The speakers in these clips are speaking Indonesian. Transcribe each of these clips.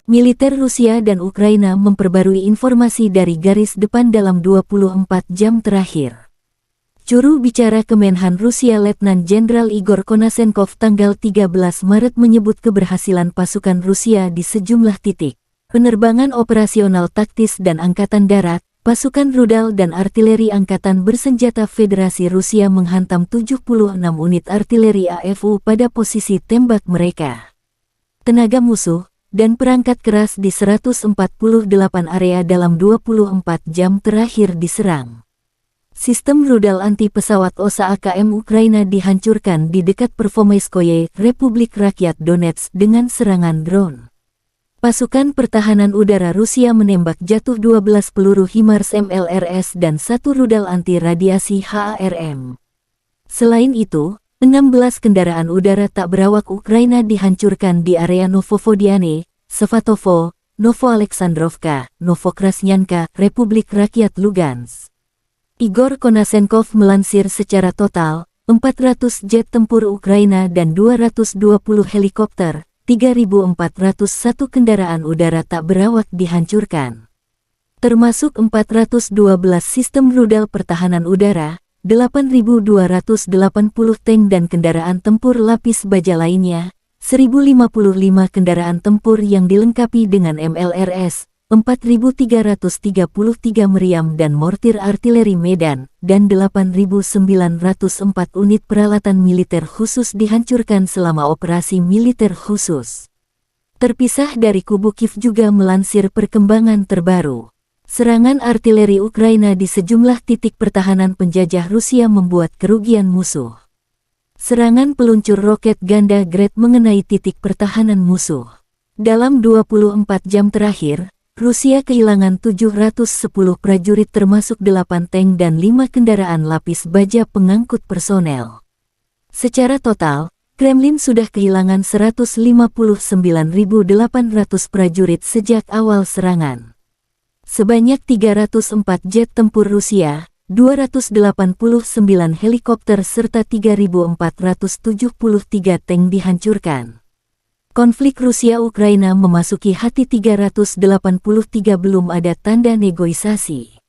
militer Rusia dan Ukraina memperbarui informasi dari garis depan dalam 24 jam terakhir. Juru bicara Kemenhan Rusia Letnan Jenderal Igor Konashenkov tanggal 13 Maret menyebut keberhasilan pasukan Rusia di sejumlah titik. Penerbangan operasional taktis dan angkatan darat, pasukan rudal dan artileri angkatan bersenjata Federasi Rusia menghantam 76 unit artileri AFU pada posisi tembak mereka. Tenaga musuh dan perangkat keras di 148 area dalam 24 jam terakhir diserang. Sistem rudal anti-pesawat OSA AKM Ukraina dihancurkan di dekat Pervomaiskoye, Republik Rakyat Donetsk dengan serangan drone. Pasukan pertahanan udara Rusia menembak jatuh 12 peluru HIMARS MLRS dan 1 rudal anti-radiasi HARM. Selain itu, 16 kendaraan udara tak berawak Ukraina dihancurkan di area Novovodiane, Sevatovo, Novoaleksandrovka, Novokrasnyanka, Republik Rakyat Lugansk. Igor Konashenkov melansir secara total, 400 jet tempur Ukraina dan 220 helikopter, 3.401 kendaraan udara tak berawak dihancurkan. Termasuk 412 sistem rudal pertahanan udara, 8.280 tank dan kendaraan tempur lapis baja lainnya, 1.055 kendaraan tempur yang dilengkapi dengan MLRS, 4.333 meriam dan mortir artileri Medan, dan 8.904 unit peralatan militer khusus dihancurkan selama operasi militer khusus. Terpisah dari kubu Kiev juga melansir perkembangan terbaru. Serangan artileri Ukraina di sejumlah titik pertahanan penjajah Rusia membuat kerugian musuh. Serangan peluncur roket ganda Grad mengenai titik pertahanan musuh. Dalam 24 jam terakhir, Rusia kehilangan 710 prajurit termasuk 8 tank dan 5 kendaraan lapis baja pengangkut personel. Secara total, Kremlin sudah kehilangan 159.800 prajurit sejak awal serangan. Sebanyak 304 jet tempur Rusia, 289 helikopter serta 3.473 tank dihancurkan. Konflik Rusia-Ukraina memasuki hati 383 belum ada tanda negosiasi.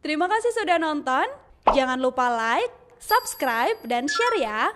Terima kasih sudah nonton. Jangan lupa like, subscribe, dan share ya.